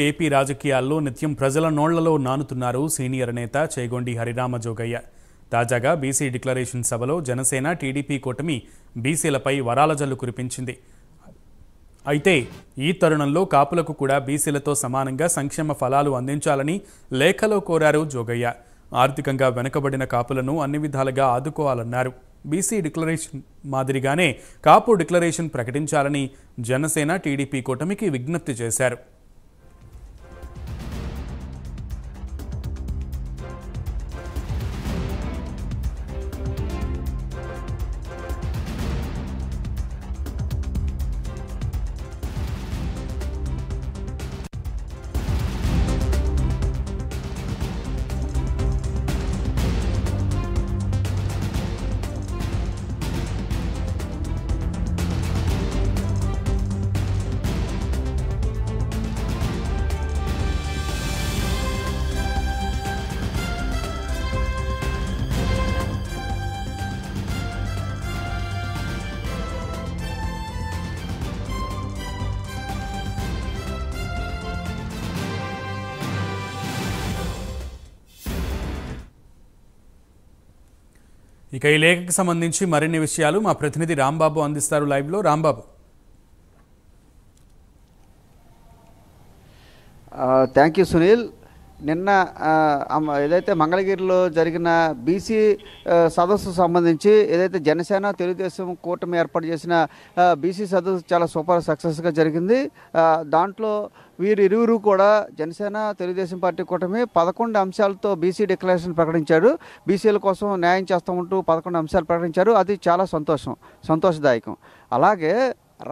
AP రాజకీయాల్లో నిత్యం ప్రజల నోళ్లలో నానుతున్నారు సీనియర్ నేత చేగొండి హరిరామ జోగయ్య. తాజాగా బీసీ డిక్లరేషన్ సభలో జనసేన టీడీపీ కూటమి బీసీలపై వరాల జల్లు కురిపించింది. అయితే ఈ తరుణంలో కాపులకు కూడా బీసీలతో సమానంగా సంక్షేమ ఫలాలు అందించాలని లేఖలో కోరారు జోగయ్య. ఆర్థికంగా వెనుకబడిన కాపులను అన్ని విధాలుగా ఆదుకోవాలన్నారు. బీసీ డిక్లరేషన్ మాదిరిగానే కాపు డిక్లరేషన్ ప్రకటించాలని జనసేన టీడీపీ కూటమికి విజ్ఞప్తి చేశారు. ఇక ఈ లేఖకు సంబంధించి మరిన్ని విషయాలు మా ప్రతినిధి రాంబాబు అందిస్తారు లైవ్లో. రాంబాబు. Thank you Sunil. నిన్న ఏదైతే మంగళగిరిలో జరిగిన బీసీ సదస్సు సంబంధించి ఏదైతే జనసేన తెలుగుదేశం కూటమి ఏర్పాటు చేసిన బీసీ సదస్సు చాలా సూపర్ సక్సెస్గా జరిగింది. దాంట్లో వీరిరువురు కూడా జనసేన తెలుగుదేశం పార్టీ కూటమి 11 అంశాలతో బీసీ డిక్లరేషన్ ప్రకటించారు. బీసీల కోసం న్యాయం చేస్తామంటూ 11 అంశాలు ప్రకటించారు. అది చాలా సంతోషదాయకం. అలాగే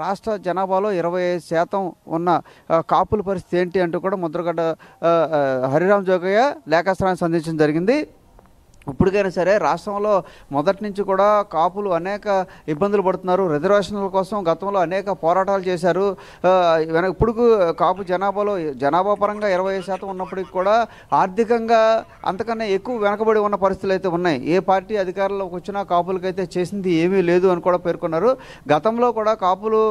రాష్ట్ర జనాభాలో 25% ఉన్న కాపుల పరిస్థితి ఏంటి అంటూ కూడా ముద్రగడ్డ హరిరామ జోగయ్య లేఖాస్త్రాన్ని సంధించడం జరిగింది. ఇప్పటికైనా సరే రాష్ట్రంలో మొదటి నుంచి కూడా కాపులు అనేక ఇబ్బందులు పడుతున్నారు. రిజర్వేషన్ల కోసం గతంలో అనేక పోరాటాలు చేశారు. ఇప్పుడు కాపు జనాభా పరంగా 25% ఉన్నప్పటికీ కూడా ఆర్థికంగా అంతకన్నా ఎక్కువ వెనకబడి ఉన్న పరిస్థితులు అయితే ఉన్నాయి. ఏ పార్టీ అధికారంలోకి వచ్చినా కాపులకైతే చేసింది ఏమీ లేదు అని కూడా పేర్కొన్నారు. గతంలో కూడా కాపులు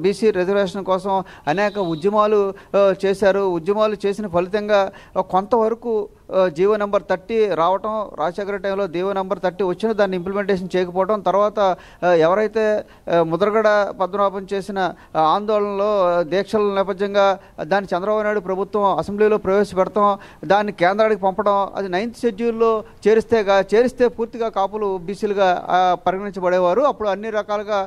బీసీ రిజర్వేషన్ కోసం అనేక ఉద్యమాలు చేశారు. ఉద్యమాలు చేసిన ఫలితంగా కొంతవరకు జీవో నెంబర్ 30 రావటం, రాజశేఖర టైంలో జీవో నెంబర్ 30 వచ్చిన దాన్ని ఇంప్లిమెంటేషన్ చేయకపోవడం, తర్వాత ఎవరైతే ముద్రగడ పద్మనాభం చేసిన ఆందోళనలో దీక్షల నేపథ్యంగా దాన్ని చంద్రబాబు నాయుడు ప్రభుత్వం అసెంబ్లీలో ప్రవేశపెడతాం, దాన్ని కేంద్రానికి పంపడం, అది 9th షెడ్యూల్లో చేరిస్తే పూర్తిగా కాపులు బీసీలుగా పరిగణించబడేవారు. అప్పుడు అన్ని రకాలుగా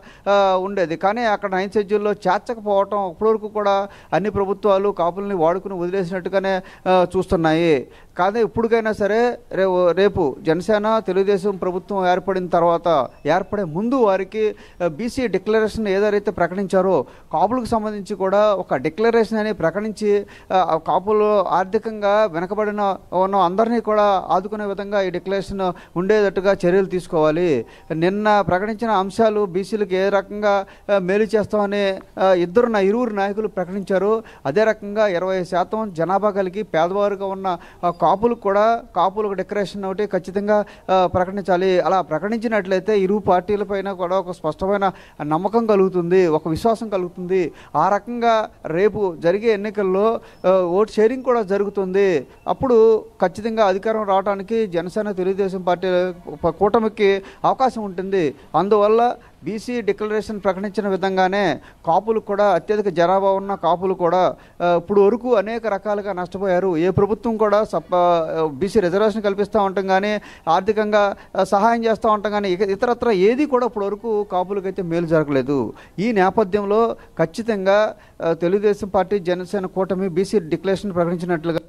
ఉండేది. కానీ అక్కడ 9th షెడ్యూల్లో చేర్చకపోవటం ఇప్పటివరకు కూడా అన్ని ప్రభుత్వాలు కాపుల్ని వాడుకుని వదిలేసినట్టుగానే చూస్తున్నాయి. కానీ ఇప్పటికైనా సరే రేపు జనసేన తెలుగుదేశం ప్రభుత్వం ఏర్పడే ముందు వారికి బీసీ డిక్లరేషన్ ఏదైతే ప్రకటించారో కాపులకు సంబంధించి కూడా ఒక డిక్లరేషన్ అని ప్రకటించి కాపులు ఆర్థికంగా వెనకబడిన ఉన్న అందరినీ కూడా ఆదుకునే విధంగా ఈ డిక్లరేషన్ ఉండేటట్టుగా చర్యలు తీసుకోవాలి. నిన్న ప్రకటించిన అంశాలు బీసీలకు ఏ రకంగా మేలు చేస్తామని ఇరువురు నాయకులు ప్రకటించారు. అదే రకంగా 20% జనాభా కలిగి పేదవారుగా ఉన్న కాపులకు డిక్లరేషన్ ఒకటి ఖచ్చితంగా ప్రకటించాలి. అలా ప్రకటించినట్లయితే ఇరు పార్టీలపైన కూడా ఒక స్పష్టమైన నమ్మకం కలుగుతుంది, ఒక విశ్వాసం కలుగుతుంది. ఆ రకంగా రేపు జరిగే ఎన్నికల్లో ఓట్ షేరింగ్ కూడా జరుగుతుంది. అప్పుడు ఖచ్చితంగా అధికారం రావడానికి జనసేన తెలుగుదేశం పార్టీ కూటమికి అవకాశం ఉంటుంది. అందువల్ల బీసీ డిక్లరేషన్ ప్రకటించిన విధంగానే కాపులు కూడా అత్యధిక జనాభా ఉన్న కాపులు కూడా ఇప్పుడు వరకు అనేక రకాలుగా నష్టపోయారు. ఏ ప్రభుత్వం కూడా బీసీ రిజర్వేషన్ కల్పిస్తూ ఉంటాం కానీ, ఆర్థికంగా సహాయం చేస్తూ ఉంటాం కానీ, ఇతరత్ర ఏది కూడా ఇప్పుడు వరకు కాపులకైతే మేలు జరగలేదు. ఈ నేపథ్యంలో ఖచ్చితంగా తెలుగుదేశం పార్టీ జనసేన కూటమి బీసీ డిక్లరేషన్ ప్రకటించినట్లుగా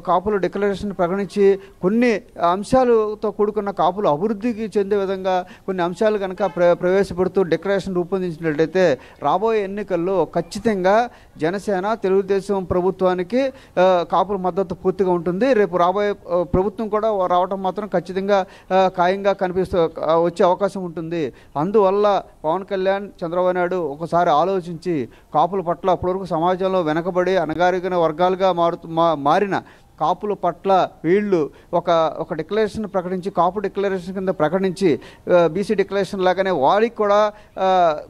కాపులు డిక్లరేషన్ ప్రకటించి కొన్ని అంశాలతో కూడుకున్న కాపులు అభివృద్ధికి చెందే విధంగా కొన్ని అంశాలు కనుక ప్రవేశపెడుతూ డిక్లరేషన్ రూపొందించినట్లయితే రాబోయే ఎన్నికల్లో ఖచ్చితంగా జనసేన తెలుగుదేశం ప్రభుత్వానికి కాపుల మద్దతు పూర్తిగా ఉంటుంది. రేపు రాబోయే ప్రభుత్వం కూడా రావడం మాత్రం ఖచ్చితంగా ఖాయంగా వచ్చే అవకాశం ఉంటుంది. అందువల్ల పవన్ కళ్యాణ్, చంద్రబాబు నాయుడు ఒకసారి ఆలోచించి కాపుల పట్ల అప్పటివరకు సమాజంలో వెనకబడి అణగారిన వర్గాలుగా మారిన కాపుల పట్ల వీళ్ళు ఒక డిక్లరేషన్ ప్రకటించి, కాపు డిక్లరేషన్ కింద ప్రకటించి, బీసీ డిక్లరేషన్ లాగానే వారికి కూడా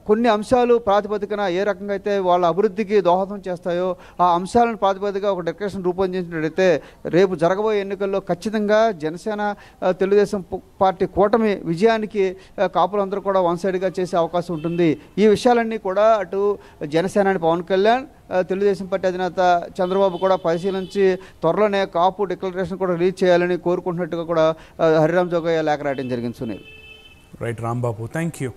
కొన్ని అంశాలు ప్రాతిపదికన ఏ రకంగా అయితే వాళ్ళ అభివృద్ధికి దోహదం చేస్తాయో ఆ అంశాలను ప్రాతిపదికగా ఒక డిక్లరేషన్ రూపొందించినట్లయితే రేపు జరగబోయే ఎన్నికల్లో ఖచ్చితంగా జనసేన తెలుగుదేశం పార్టీ కూటమి విజయానికి కాపులందరూ కూడా వన్ సైడ్గా చేసే అవకాశం ఉంటుంది. ఈ విషయాలన్నీ కూడా అటు జనసేనాని పవన్ కళ్యాణ్, తెలుగుదేశం పార్టీ అధినేత చంద్రబాబు కూడా పరిశీలించి త్వరలోనే కాపు డిక్లరేషన్ కూడా రిలీజ్ చేయాలని కోరుకుంటున్నట్టుగా కూడా హరిరామ జోగయ్య లేఖ రాయడం జరిగింది. Sunil. Right Rambabu, thank you.